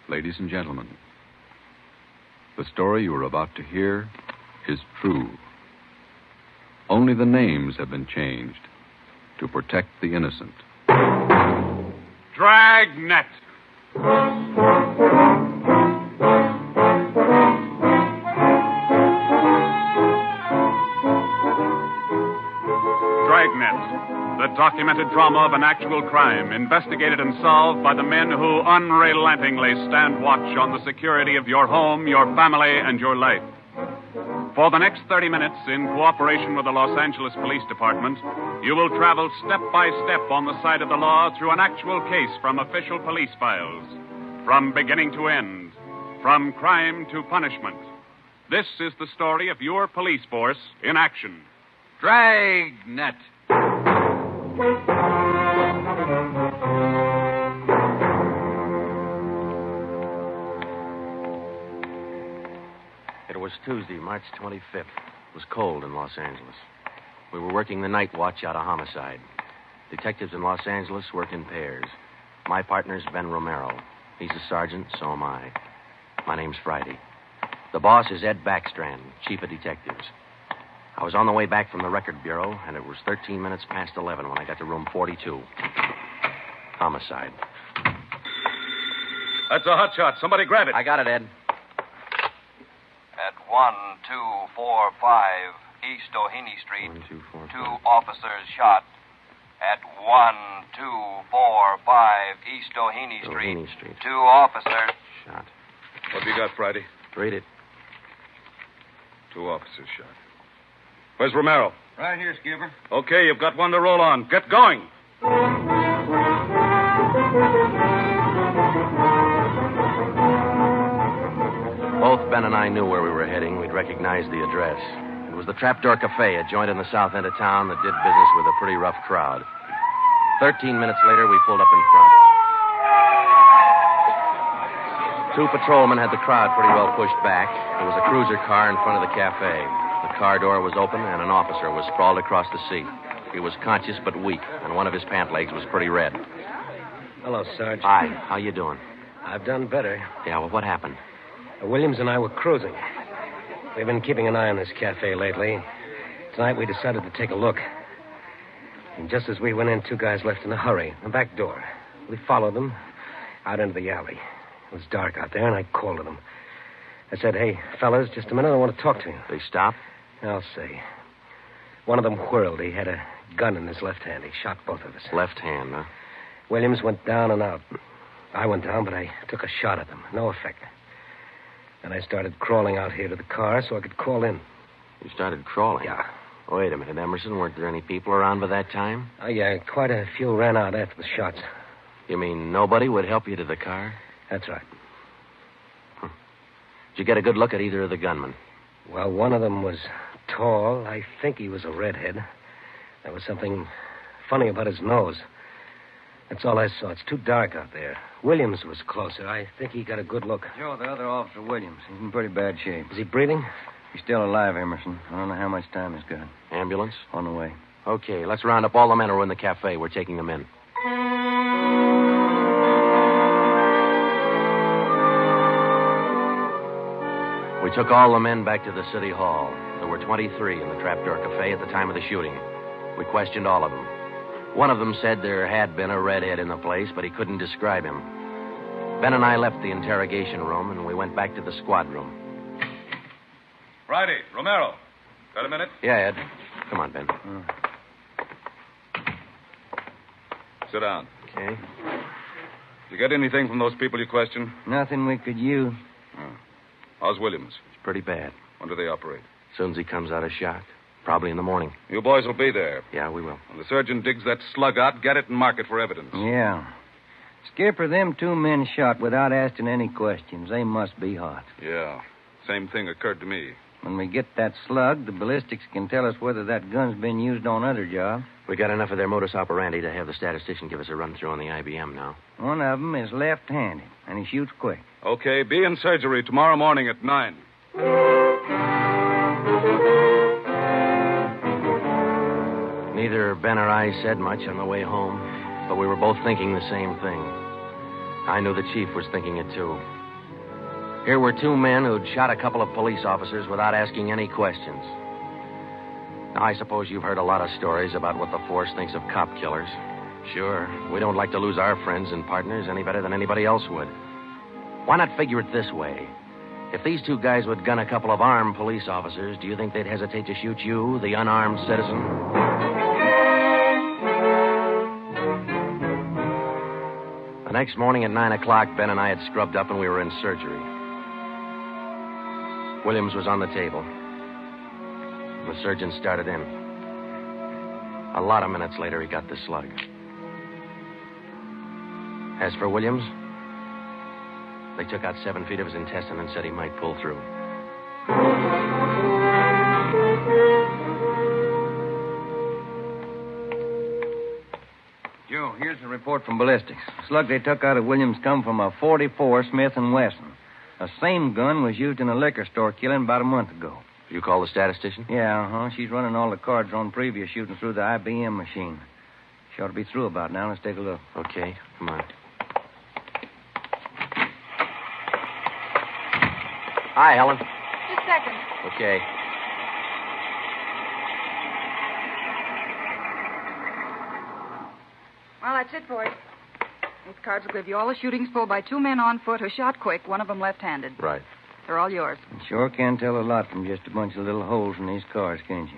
Ladies and gentlemen, the story you are about to hear is true. Only the names have been changed to protect the innocent. Dragnet. Dragnet, the documented drama of an actual crime, investigated and solved by the men who unrelentingly stand watch on the security of your home, your family, and your life. For the next 30 minutes, in cooperation with the Los Angeles Police Department, you will travel step by step on the side of the law through an actual case from official police files, from beginning to end, from crime to punishment. This is the story of your police force in action. Dragnet. It was Tuesday, March 25th. It was cold in Los Angeles. We were working the night watch out of homicide. Detectives in Los Angeles work in pairs. My partner's Ben Romero. He's a sergeant, so am I. My name's Friday. The boss is Ed Backstrand, chief of detectives. I was on the way back from the record bureau, and it was 13 minutes past 11 when I got to room 42. Homicide. That's a hot shot. Somebody grab it. I got it, Ed. At 1245 East O'Haney Street, 1, 2, 4, 5. two officers shot. At 1245 East O'Haney Street, two officers shot. What have you got, Friday? Read it. 2 officers shot. Where's Romero? Right here, Skipper. Okay, you've got one to roll on. Get going. Both Ben and I knew where we were heading. We'd recognized the address. It was the Trapdoor Cafe, a joint in the south end of town that did business with a pretty rough crowd. 13 minutes later, we pulled up in front. 2 patrolmen had the crowd pretty well pushed back. There was a cruiser car in front of the cafe. The car door was open, and an officer was sprawled across the seat. He was conscious but weak, and one of his pant legs was pretty red. Hello, Sarge. Hi, how you doing? I've done better. Yeah, well, what happened? Williams and I were cruising. We've been keeping an eye on this cafe lately. Tonight we decided to take a look. And just as we went in, 2 guys left in a hurry, the back door. We followed them out into the alley. It was dark out there, and I called to them. I said, "Hey, fellas, just a minute, I want to talk to you." They stopped? I'll say. One of them whirled. He had a gun in his left hand. He shot both of us. Left hand, huh? Williams went down and out. I went down, but I took a shot at them. No effect. And I started crawling out here to the car so I could call in. You started crawling? Yeah. Wait a minute, Emerson. Weren't there any people around by that time? Oh, yeah, quite a few ran out after the shots. You mean nobody would help you to the car? That's right. Did you get a good look at either of the gunmen? Well, one of them was tall. I think he was a redhead. There was something funny about his nose. That's all I saw. It's too dark out there. Williams was closer. I think he got a good look. Joe, the other officer, Williams. He's in pretty bad shape. Is he breathing? He's still alive, Emerson. I don't know how much time he's got. Ambulance? On the way. Okay, let's round up all the men who are in the cafe. We're taking them in. We took all the men back to the city hall. There were 23 in the Trapdoor Cafe at the time of the shooting. We questioned all of them. One of them said there had been a redhead in the place, but he couldn't describe him. Ben and I left the interrogation room, and we went back to the squad room. Friday, Romero. Got a minute? Yeah, Ed. Come on, Ben. Sit down. Okay. Did you get anything from those people you questioned? Nothing we could use. How's Williams? It's pretty bad. When do they operate? As soon as he comes out of shock. Probably in the morning. You boys will be there. Yeah, we will. When the surgeon digs that slug out, get it and mark it for evidence. Yeah. Skipper, them 2 men shot without asking any questions. They must be hot. Yeah. Same thing occurred to me. When we get that slug, the ballistics can tell us whether that gun's been used on other jobs. We got enough of their modus operandi to have the statistician give us a run-through on the IBM now. One of them is left-handed, and he shoots quick. Okay, be in surgery tomorrow morning at 9. Neither Ben or I said much on the way home, but we were both thinking the same thing. I knew the chief was thinking it, too. Here were two men who'd shot a couple of police officers without asking any questions. Now, I suppose you've heard a lot of stories about what the force thinks of cop killers. Sure, we don't like to lose our friends and partners any better than anybody else would. Why not figure it this way? If these two guys would gun a couple of armed police officers, do you think they'd hesitate to shoot you, the unarmed citizen? The next morning at 9 o'clock, Ben and I had scrubbed up and we were in surgery. Williams was on the table. The surgeon started in. A lot of minutes later, he got the slug. As for Williams, they took out 7 feet of his intestine and said he might pull through. Joe, here's the report from ballistics. The slug they took out of Williams come from a .44 Smith & Wesson. The same gun was used in a liquor store killing about a month ago. You call the statistician? Yeah, She's running all the cards on previous shooting through the IBM machine. She ought to be through about now. Let's take a look. Okay, come on. Hi, Helen. Just a second. Okay. Well, that's it for you. These cards will give you all the shootings pulled by 2 men on foot who shot quick, one of them left-handed. Right. They're all yours. You sure can tell a lot from just a bunch of little holes in these cards, can't you?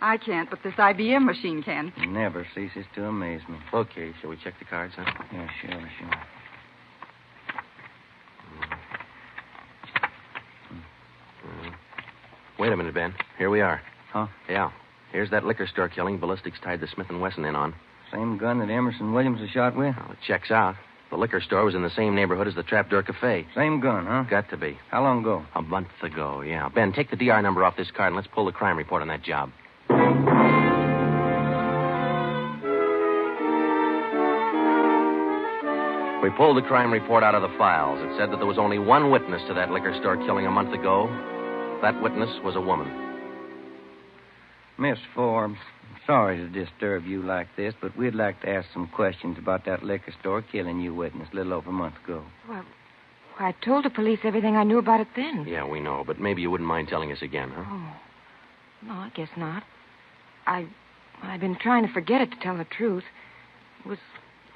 I can't, but this IBM machine can. It never ceases to amaze me. Okay, shall we check the cards, huh? Yeah, sure. Wait a minute, Ben. Here we are. Huh? Yeah. Here's that liquor store killing ballistics tied the Smith & Wesson in on. Same gun that Emerson Williams was shot with? Well, it checks out. The liquor store was in the same neighborhood as the Trapdoor Cafe. Same gun, huh? Got to be. How long ago? A month ago, yeah. Ben, take the DR number off this card and let's pull the crime report on that job. We pulled the crime report out of the files. It said that there was only one witness to that liquor store killing a month ago. That witness was a woman. Miss Forbes, I'm sorry to disturb you like this, but we'd like to ask some questions about that liquor store killing you witnessed a little over a month ago. Well, I told the police everything I knew about it then. Yeah, we know, but maybe you wouldn't mind telling us again, huh? Oh. No, I guess not. I've been trying to forget it, to tell the truth. It was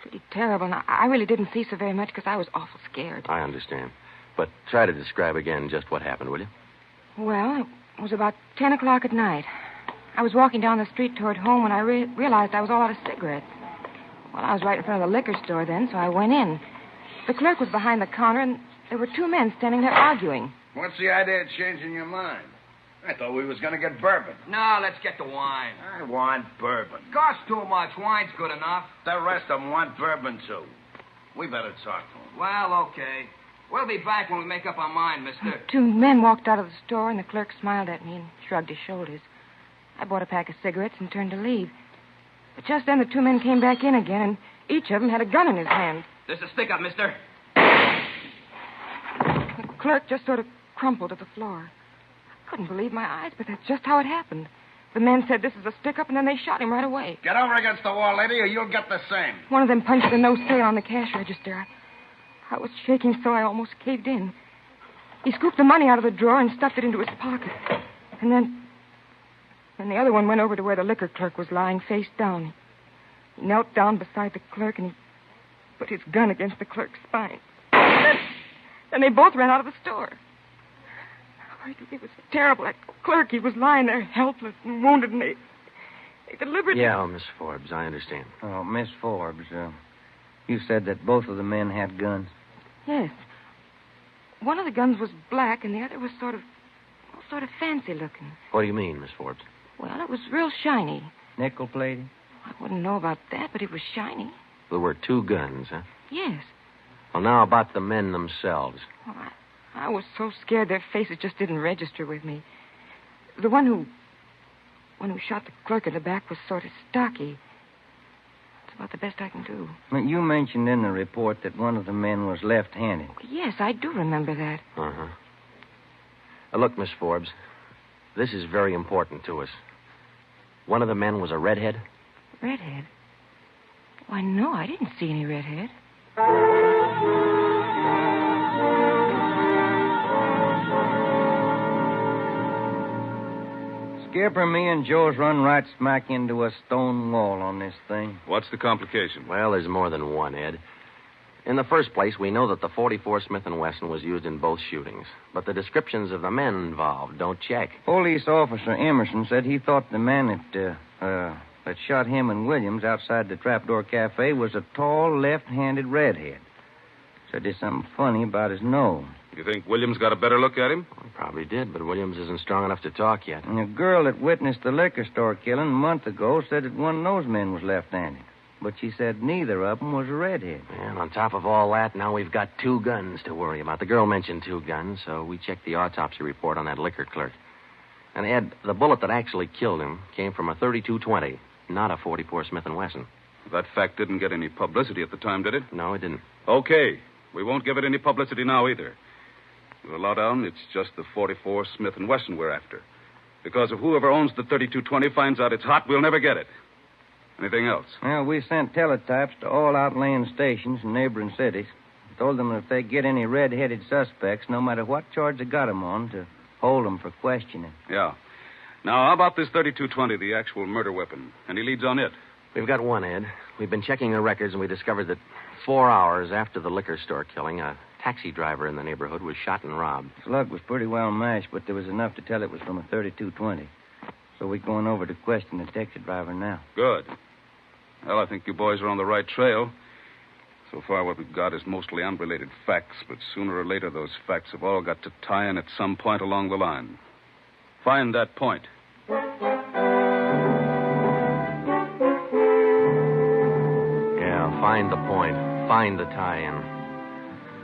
pretty terrible, and I really didn't see so very much because I was awful scared. I understand. But try to describe again just what happened, will you? Well, it was about 10 o'clock at night. I was walking down the street toward home when I realized I was all out of cigarettes. Well, I was right in front of the liquor store then, so I went in. The clerk was behind the counter, and there were 2 men standing there arguing. What's the idea of changing your mind? I thought we was going to get bourbon. No, let's get the wine. I want bourbon. Costs too much. Wine's good enough. The rest of them want bourbon, too. We better talk to them. Well, okay. We'll be back when we make up our mind, mister. 2 men walked out of the store, and the clerk smiled at me and shrugged his shoulders. I bought a pack of cigarettes and turned to leave. But just then the 2 men came back in again, and each of them had a gun in his hand. There's a stick up, mister. The clerk just sort of crumpled to the floor. I couldn't believe my eyes, but that's just how it happened. The men said this is a stick-up, and then they shot him right away. Get over against the wall, lady, or you'll get the same. One of them punched the no sale on the cash register. I was shaking so I almost caved in. He scooped the money out of the drawer and stuffed it into his pocket. And then the other one went over to where the liquor clerk was lying face down. He knelt down beside the clerk, and he put his gun against the clerk's spine. Then they both ran out of the store. It was terrible. That clerk, he was lying there helpless and wounded, and they deliberately... Yeah, Miss Forbes, I understand. Oh, Miss Forbes, you said that both of the men had guns. Yes. One of the guns was black, and the other was sort of fancy looking. What do you mean, Miss Forbes? Well, it was real shiny. Nickel plated? I wouldn't know about that, but it was shiny. There were 2 guns, huh? Yes. Well, now about the men themselves. Oh, I was so scared their faces just didn't register with me. The one who shot the clerk in the back was sort of stocky. That's about the best I can do. But you mentioned in the report that one of the men was left-handed. Yes, I do remember that. Uh-huh. Look, Miss Forbes, this is very important to us. One of the men was a redhead? Redhead? Why, no, I didn't see any redhead. Skipper, me and Joe's run right smack into a stone wall on this thing. What's the complication? Well, there's more than one, Ed. In the first place, we know that the .44 Smith & Wesson was used in both shootings, but the descriptions of the men involved don't check. Police officer Emerson said he thought the man that shot him and Williams outside the Trapdoor Cafe was a tall, left-handed redhead. Said there's something funny about his nose. You think Williams got a better look at him? Well, probably did, but Williams isn't strong enough to talk yet. And a girl that witnessed the liquor store killing a month ago said that one of those men was left-handed. But she said neither of them was a redhead. And on top of all that, now we've got 2 guns to worry about. The girl mentioned 2 guns, so we checked the autopsy report on that liquor clerk. And, Ed, the bullet that actually killed him came from a .32-20, not a .44 Smith & Wesson. That fact didn't get any publicity at the time, did it? No, it didn't. Okay. We won't give it any publicity now either. With a lowdown, it's just the .44 Smith & Wesson we're after. Because if whoever owns the .32-20 finds out it's hot, we'll never get it. Anything else? Well, we sent teletypes to all outlying stations in neighboring cities. Told them that if they get any red-headed suspects, no matter what charge they got them on, to hold them for questioning. Yeah. Now, how about this .32-20, the actual murder weapon? Any leads on it? We've got one, Ed. We've been checking the records, and we discovered that 4 hours after the liquor store killing, a taxi driver in the neighborhood was shot and robbed. Slug was pretty well matched, but there was enough to tell it was from a .32-20. So we're going over to question the taxi driver now. Good. Well, I think you boys are on the right trail. So far, what we've got is mostly unrelated facts, but sooner or later, those facts have all got to tie in at some point along the line. Find that point. Yeah, find the point. Find the tie-in.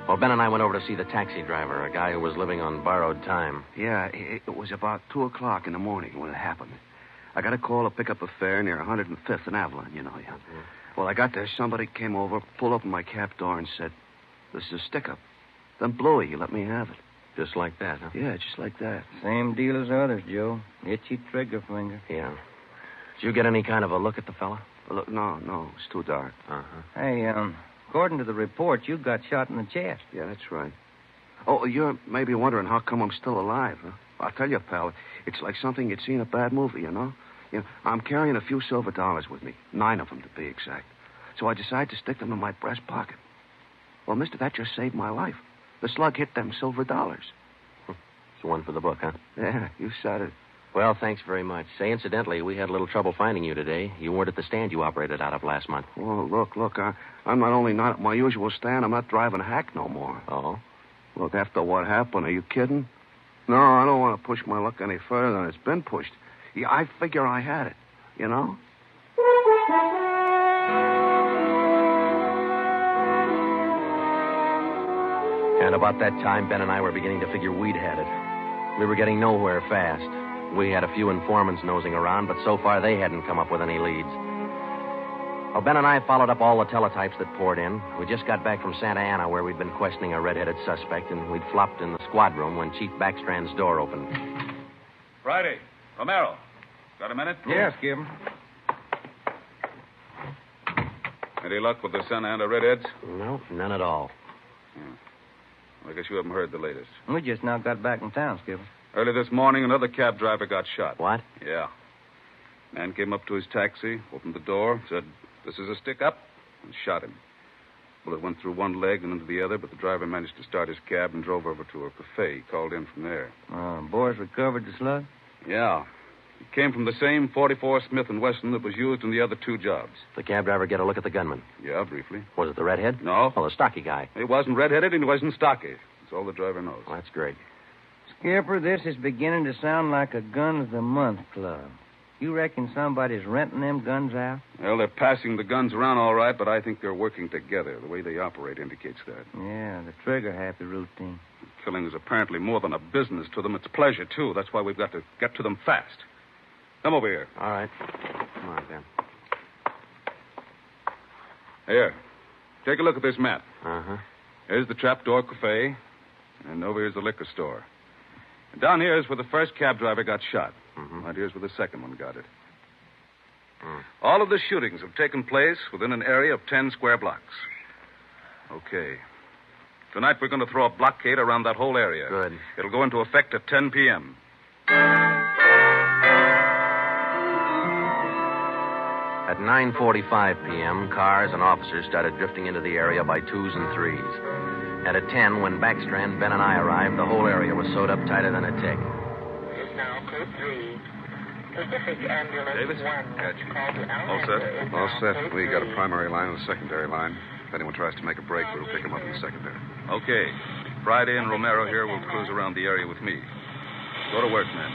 Well, Ben and I went over to see the taxi driver, a guy who was living on borrowed time. Yeah, it was about 2 o'clock in the morning when it happened. I got a call to pick up a fare near 105th and Avalon, you know. Yeah. Mm-hmm. Well, I got there. Somebody came over, pulled open my cab door, and said, "This is a stick-up." Then blew it. You let me have it. Just like that, huh? Yeah, just like that. Same deal as others, Joe. Itchy trigger finger. Yeah. Did you get any kind of a look at the fella? Look, no, it's too dark. Uh-huh. Hey, according to the report, you got shot in the chest. Yeah, that's right. Oh, you're maybe wondering how come I'm still alive, huh? I'll tell you, pal, it's like something you'd see in a bad movie, you know? I'm carrying a few silver dollars with me, 9 of them to be exact. So I decided to stick them in my breast pocket. Well, mister, that just saved my life. The slug hit them silver dollars. It's one for the book, huh? Yeah, you said it. Well, thanks very much. Say, incidentally, we had a little trouble finding you today. You weren't at the stand you operated out of last month. Well, look, I'm not only not at my usual stand, I'm not driving a hack no more. Oh? Look, after what happened, are you kidding? No, I don't want to push my luck any further than it's been pushed. Yeah, I figure I had it, you know? And about that time, Ben and I were beginning to figure we'd had it. We were getting nowhere fast. We had a few informants nosing around, but so far they hadn't come up with any leads. Well, Ben and I followed up all the teletypes that poured in. We just got back from Santa Ana, where we'd been questioning a red-headed suspect, and we'd flopped in the squad room when Chief Backstrand's door opened. Friday. Romero. Got a minute? Yeah, Skipper. Any luck with the Santa Ana redheads? No, none at all. I guess you haven't heard the latest. We just now got back in town, Skipper. Early this morning, another cab driver got shot. What? Yeah. Man came up to his taxi, opened the door, said, "This is a stick-up," and shot him. Bullet went through one leg and into the other, but the driver managed to start his cab and drove over to a cafe. He called in from there. Boys recovered the slug? Yeah. It came from the same .44 Smith & Wesson that was used in the other 2 jobs. The cab driver get a look at the gunman? Yeah, briefly. Was it the redhead? No. Oh, the stocky guy. He wasn't red-headed and he wasn't stocky. That's all the driver knows. Well, that's great. Skipper, this is beginning to sound like a gun of the month club. You reckon somebody's renting them guns out? Well, they're passing the guns around all right, but I think they're working together. The way they operate indicates that. Yeah, the trigger-happy routine. Killing is apparently more than a business to them. It's pleasure, too. That's why we've got to get to them fast. Come over here. All right. Come on, Ben. Here. Take a look at this map. Uh-huh. Here's the Trapdoor Cafe, and over here's the liquor store. And down here is where the first cab driver got shot. Mm-hmm. Right here's where the second one got it. All of the shootings have taken place within an area of 10 square blocks. Okay. Tonight we're going to throw a blockade around that whole area. Good. It'll go into effect at 10 p.m. At 9:45 p.m., cars and officers started drifting into the area by twos and threes. And at 10, when Backstrand, Ben, and I arrived, the whole area was sewed up tighter than a tick. Is now code 3. Pacific Ambulance Davis? 1. Gotcha. Call to All set? All set. We got a primary line and a secondary line. If anyone tries to make a break, we'll pick them up in the secondary. Okay. Friday and Romero here will cruise around the area with me. Go to work, men.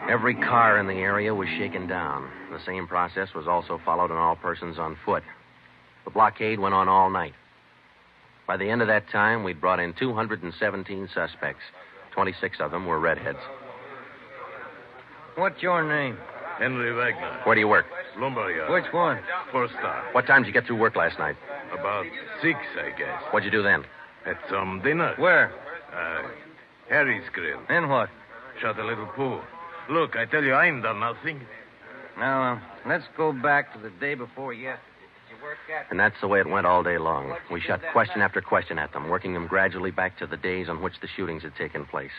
Every car in the area was shaken down. The same process was also followed on all persons on foot. The blockade went on all night. By the end of that time, we'd brought in 217 suspects. 26 of them were redheads. What's your name? Henry Wagner. Where do you work? Lumberyard. Which one? First star. What time did you get through work last night? About 6, I guess. What'd you do then? Had some dinner. Where? Harry's grill. And what? Shot a little pool. Look, I tell you, I ain't done nothing. Now, let's go back to the day before yesterday. Did you work at... And that's the way it went all day long. We shot question after question at them, working them gradually back to the days on which the shootings had taken place.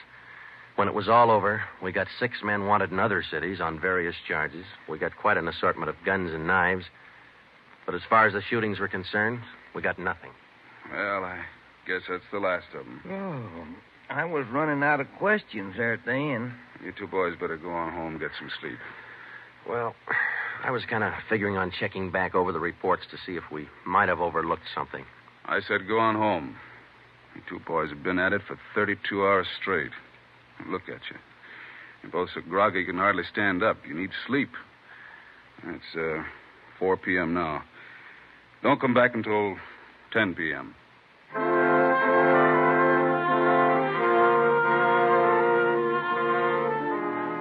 When it was all over, we got 6 men wanted in other cities on various charges. We got quite an assortment of guns and knives. But as far as the shootings were concerned, we got nothing. Well, I guess that's the last of them. Oh, I was running out of questions there at the end. You two boys better go on home and get some sleep. Well, I was kind of figuring on checking back over the reports to see if we might have overlooked something. I said go on home. You two boys have been at it for 32 hours straight. Look at you. You're both so groggy you can hardly stand up. You need sleep. It's 4 p.m. now. Don't come back until 10 p.m.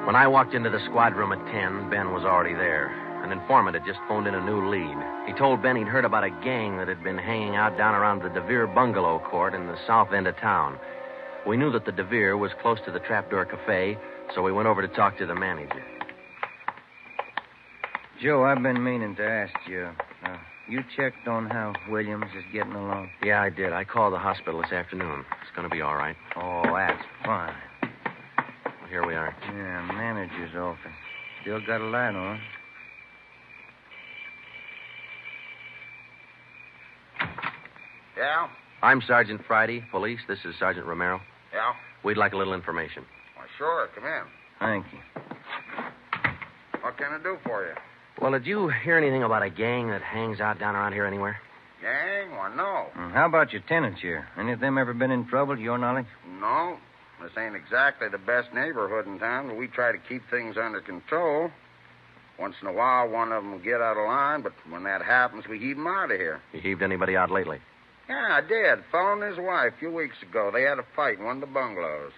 When I walked into the squad room at 10, Ben was already there. An informant had just phoned in a new lead. He told Ben he'd heard about a gang that had been hanging out down around the DeVere bungalow court in the south end of town. We knew that the DeVere was close to the Trapdoor Cafe, so we went over to talk to the manager. Joe, I've been meaning to ask you. You checked on how Williams is getting along? Yeah, I did. I called the hospital this afternoon. It's going to be all right. Oh, that's fine. Well, here we are. Yeah, manager's office. Still got a light on. Yeah? I'm Sergeant Friday, police. This is Sergeant Romero. Yeah? We'd like a little information. Well, sure. Come in. Thank you. What can I do for you? Well, did you hear anything about a gang that hangs out down around here anywhere? Gang? Why, no. How about your tenants here? Any of them ever been in trouble, to your knowledge? No. This ain't exactly the best neighborhood in town, but we try to keep things under control. Once in a while, one of them will get out of line, but when that happens, we heave them out of here. You heaved anybody out lately? Yeah, I did. A fellow and his wife a few weeks ago. They had a fight in one of the bungalows.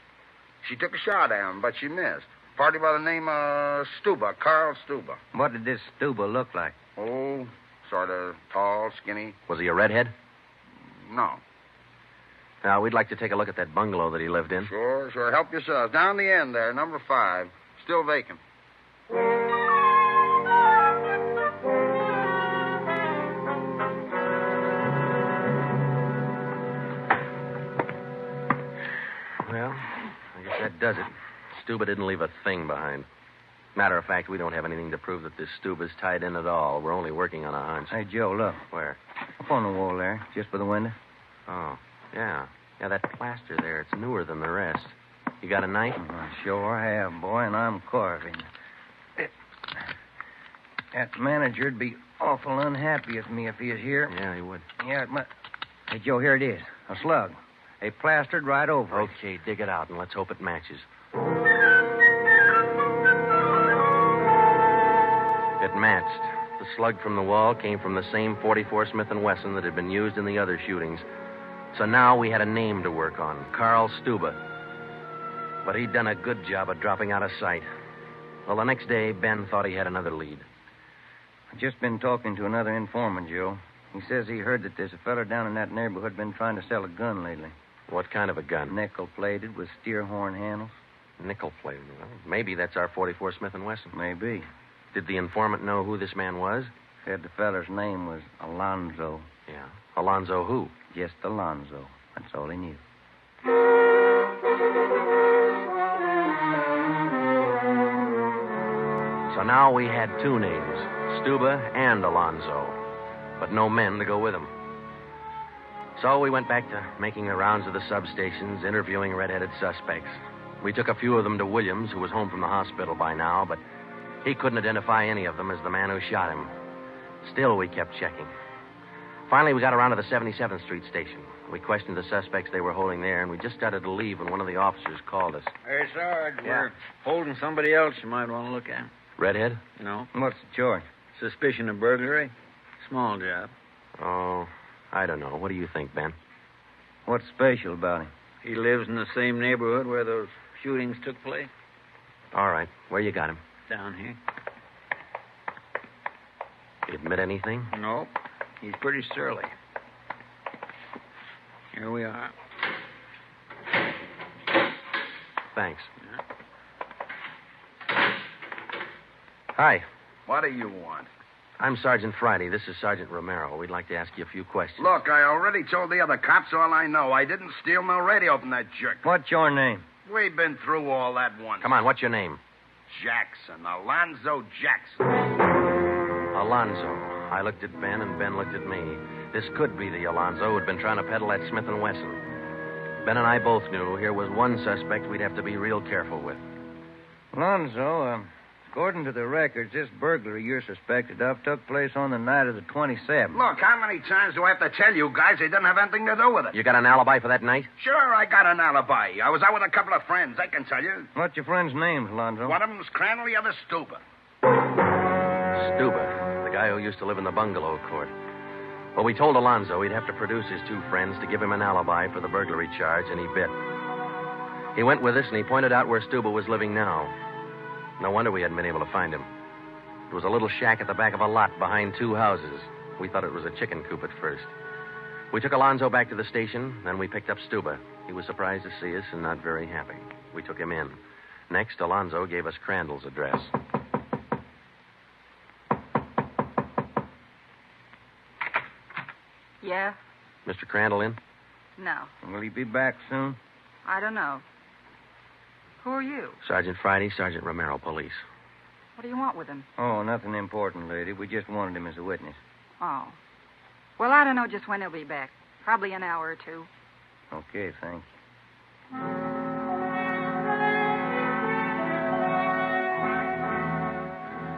She took a shot at him, but she missed. Party by the name of Stuba, Carl Stuba. What did this Stuba look like? Oh, sort of tall, skinny. Was he a redhead? No. Now, we'd like to take a look at that bungalow that he lived in. Sure. Help yourselves. Down the end there, number 5. Still vacant. Well, I guess that does it. Stuba didn't leave a thing behind. Matter of fact, we don't have anything to prove that this Stuba's tied in at all. We're only working on a hunch. Hey, Joe, look. Where? Up on the wall there, just by the window. Oh, yeah. Yeah, that plaster there, it's newer than the rest. You got a knife? I sure have, boy, and I'm carving. That manager'd be awful unhappy with me if he was here. Yeah, he would. Yeah, Hey, Joe, here it is. A slug. They plastered right over it. Okay, dig it out, and let's hope it matches. It matched. The slug from the wall came from the same .44 Smith & Wesson that had been used in the other shootings. So now we had a name to work on, Carl Stuba. But he'd done a good job of dropping out of sight. Well, the next day, Ben thought he had another lead. I've just been talking to another informant, Joe. He says he heard that there's a fella down in that neighborhood been trying to sell a gun lately. What kind of a gun? Nickel-plated with steer horn handles. Nickel-plated? Well, maybe that's our .44 Smith & Wesson. Maybe. Did the informant know who this man was? Said the feller's name was Alonzo. Yeah. Alonzo who? Just Alonzo. That's all he knew. So now we had two names, Stuba and Alonzo, but no men to go with them. So we went back to making the rounds of the substations, interviewing red-headed suspects. We took a few of them to Williams, who was home from the hospital by now, but he couldn't identify any of them as the man who shot him. Still, we kept checking. Finally, we got around to the 77th Street station. We questioned the suspects they were holding there, and we just started to leave when one of the officers called us. Hey, Sarge, we're holding somebody else you might want to look at. Redhead? No. What's the charge? Suspicion of burglary. Small job. Oh, I don't know. What do you think, Ben? What's special about him? He lives in the same neighborhood where those shootings took place. All right. Where you got him? Down here. He admit anything? Nope. He's pretty surly. Here we are. Thanks. Hi. What do you want? I'm Sergeant Friday. This is Sergeant Romero. We'd like to ask you a few questions. Look, I already told the other cops all I know. I didn't steal no radio from that jerk. What's your name? We've been through all that once. Come on, what's your name? Jackson. Alonzo Jackson. Alonzo. I looked at Ben, and Ben looked at me. This could be the Alonzo who'd been trying to peddle that Smith & Wesson. Ben and I both knew here was one suspect we'd have to be real careful with. Alonzo, according to the records, this burglary you're suspected of took place on the night of the 27th. Look, how many times do I have to tell you guys they didn't have anything to do with it? You got an alibi for that night? Sure, I got an alibi. I was out with a couple of friends, I can tell you. What's your friends' names, Alonzo? One of them's Crandall, the other Stuba. Stuba, the guy who used to live in the bungalow court. Well, we told Alonzo he'd have to produce his two friends to give him an alibi for the burglary charge, and he bit. He went with us, and he pointed out where Stuba was living now. No wonder we hadn't been able to find him. It was a little shack at the back of a lot behind two houses. We thought it was a chicken coop at first. We took Alonzo back to the station, then we picked up Stuba. He was surprised to see us and not very happy. We took him in. Next, Alonzo gave us Crandall's address. Yeah? Mr. Crandall in? No. Will he be back soon? I don't know. Who are you? Sergeant Friday, Sergeant Romero, police. What do you want with him? Oh, nothing important, lady. We just wanted him as a witness. Oh. Well, I don't know just when he'll be back. Probably an hour or two. Okay, thanks.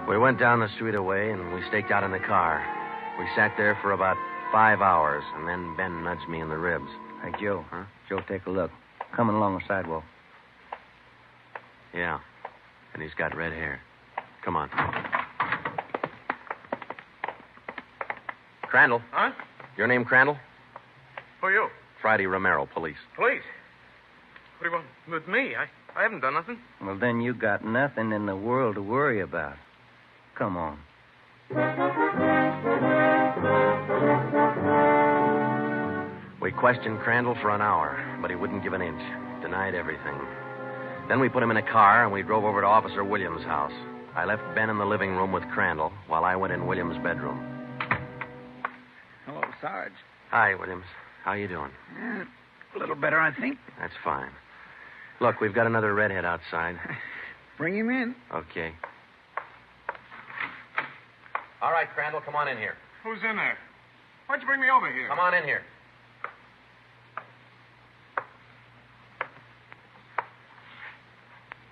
We went down the street away, and we staked out in the car. We sat there for about 5 hours, and then Ben nudged me in the ribs. Hey, Joe. Huh? Joe, take a look. Coming along the sidewalk. Yeah. And he's got red hair. Come on. Crandall. Huh? Your name Crandall? Who are you? Friday Romero, police. Police. What do you want with me? I haven't done nothing. Well, then you got nothing in the world to worry about. Come on. We questioned Crandall for an hour, but he wouldn't give an inch. Denied everything. Then we put him in a car, and we drove over to Officer Williams' house. I left Ben in the living room with Crandall while I went in Williams' bedroom. Hello, Sarge. Hi, Williams. How you doing? A little better, I think. That's fine. Look, we've got another redhead outside. Bring him in. Okay. All right, Crandall, come on in here. Who's in there? Why'd you bring me over here? Come on in here.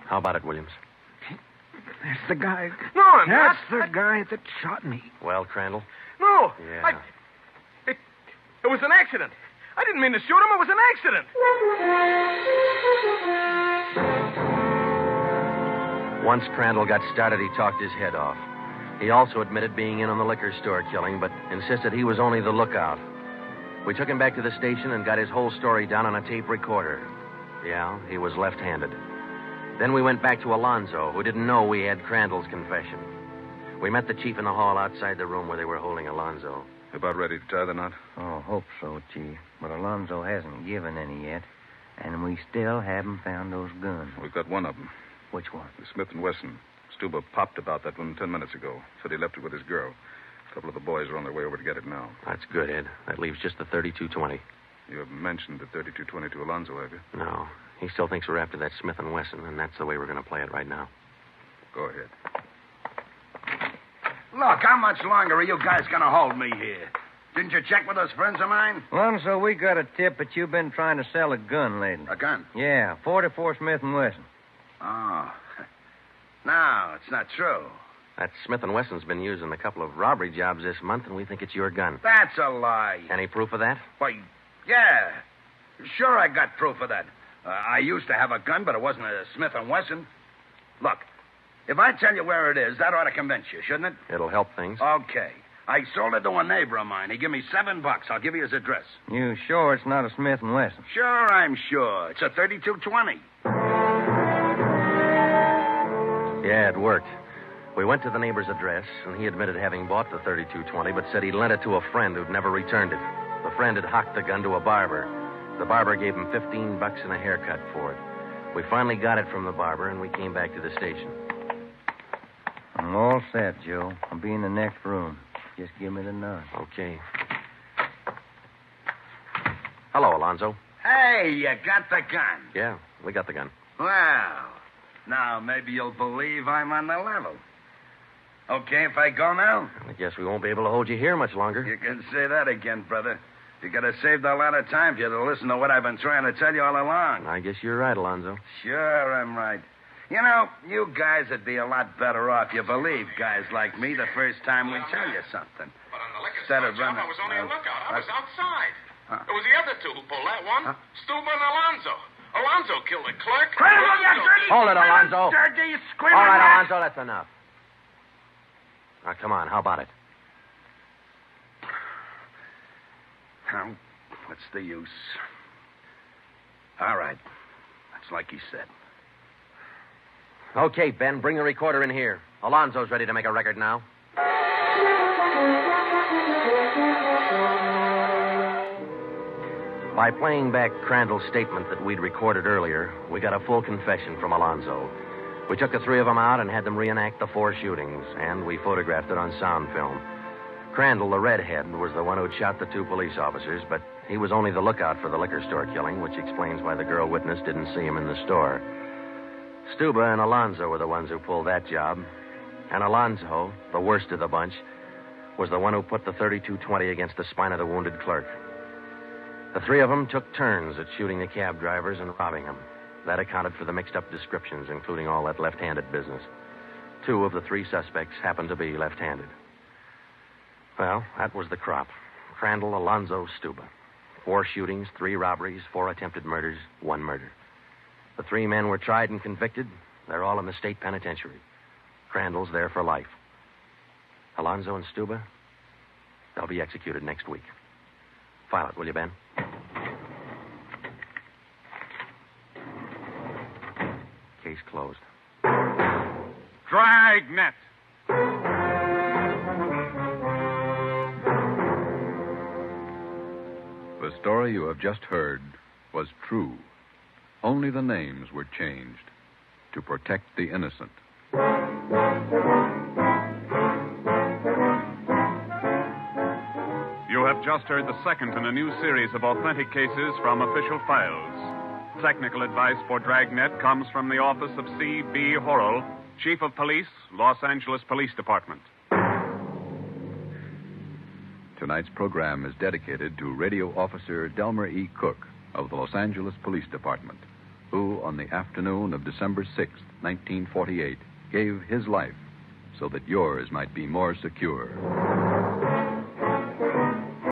How about it, Williams? That's the guy. No, I'm That's not. the guy that shot me. Well, Crandall? No. Yeah. It was an accident. I didn't mean to shoot him. It was an accident. Once Crandall got started, he talked his head off. He also admitted being in on the liquor store killing, but insisted he was only the lookout. We took him back to the station and got his whole story down on a tape recorder. Yeah, he was left-handed. Then we went back to Alonzo, who didn't know we had Crandall's confession. We met the chief in the hall outside the room where they were holding Alonzo. About ready to tie the knot? Oh, hope so, Chief. But Alonzo hasn't given any yet. And we still haven't found those guns. We've got one of them. Which one? The Smith & Wesson. Stuba popped about that one 10 minutes ago. Said he left it with his girl. A couple of the boys are on their way over to get it now. That's good, Ed. That leaves just the 32-20. You haven't mentioned the 32-20 to Alonzo, have you? No. He still thinks we're after that Smith & Wesson, and that's the way we're going to play it right now. Go ahead. Look, how much longer are you guys going to hold me here? Didn't you check with those friends of mine? Alonzo, we got a tip that you've been trying to sell a gun lately. A gun? Yeah, 44 Smith & Wesson. Oh. No, it's not true. That Smith & Wesson's been used in a couple of robbery jobs this month, and we think it's your gun. That's a lie. Any proof of that? Why, yeah. Sure, I got proof of that. I used to have a gun, but it wasn't a Smith & Wesson. Look, if I tell you where it is, that ought to convince you, shouldn't it? It'll help things. Okay. I sold it to a neighbor of mine. He gave me $7. I'll give you his address. You sure it's not a Smith & Wesson? Sure, I'm sure. It's a 3220. Yeah, it worked. We went to the neighbor's address, and he admitted having bought the 3220, but said he lent it to a friend who'd never returned it. The friend had hocked the gun to a barber. The barber gave him $15 and a haircut for it. We finally got it from the barber, and we came back to the station. I'm all set, Joe. I'll be in the next room. Just give me the nod. Okay. Hello, Alonzo. Hey, you got the gun. Yeah, we got the gun. Well, now maybe you'll believe I'm on the level. Okay if I go now? I guess we won't be able to hold you here much longer. You can say that again, brother. You could have saved a lot of time if you'd have listened to what I've been trying to tell you all along. I guess you're right, Alonzo. Sure, I'm right. You know, you guys would be a lot better off you believe guys like me the first time we tell you something. But on the liquor Instead store of job, running... I was only a lookout. I was outside. Huh? It was the other two who pulled that one. Stuber and Alonzo. Alonzo killed the clerk. Hold it, Alonzo. Dirty, All right, Alonzo, that's enough. Now, come on, how about it? What's the use? All right. That's like he said. Okay, Ben, bring the recorder in here. Alonzo's ready to make a record now. By playing back Crandall's statement that we'd recorded earlier, we got a full confession from Alonzo. We took the three of them out and had them reenact the 4 shootings, and we photographed it on sound film. Crandall, the redhead, was the one who'd shot the 2 police officers, but he was only the lookout for the liquor store killing, which explains why the girl witness didn't see him in the store. Stuba and Alonzo were the ones who pulled that job, and Alonzo, the worst of the bunch, was the one who put the 3220 against the spine of the wounded clerk. The 3 of them took turns at shooting the cab drivers and robbing them. That accounted for the mixed-up descriptions, including all that left-handed business. 2 of the 3 suspects happened to be left-handed. Well, that was the crop. Crandall, Alonzo, Stuba. 4 shootings, 3 robberies, 4 attempted murders, 1 murder. The 3 men were tried and convicted. They're all in the state penitentiary. Crandall's there for life. Alonzo and Stuba, they'll be executed next week. File it, will you, Ben? Case closed. Dragnet. The story you have just heard was true. Only the names were changed to protect the innocent. You have just heard the second in a new series of authentic cases from official files. Technical advice for Dragnet comes from the office of C.B. Horrell, Chief of Police, Los Angeles Police Department. Tonight's program is dedicated to Radio Officer Delmer E. Cook of the Los Angeles Police Department, who, on the afternoon of December 6, 1948, gave his life so that yours might be more secure.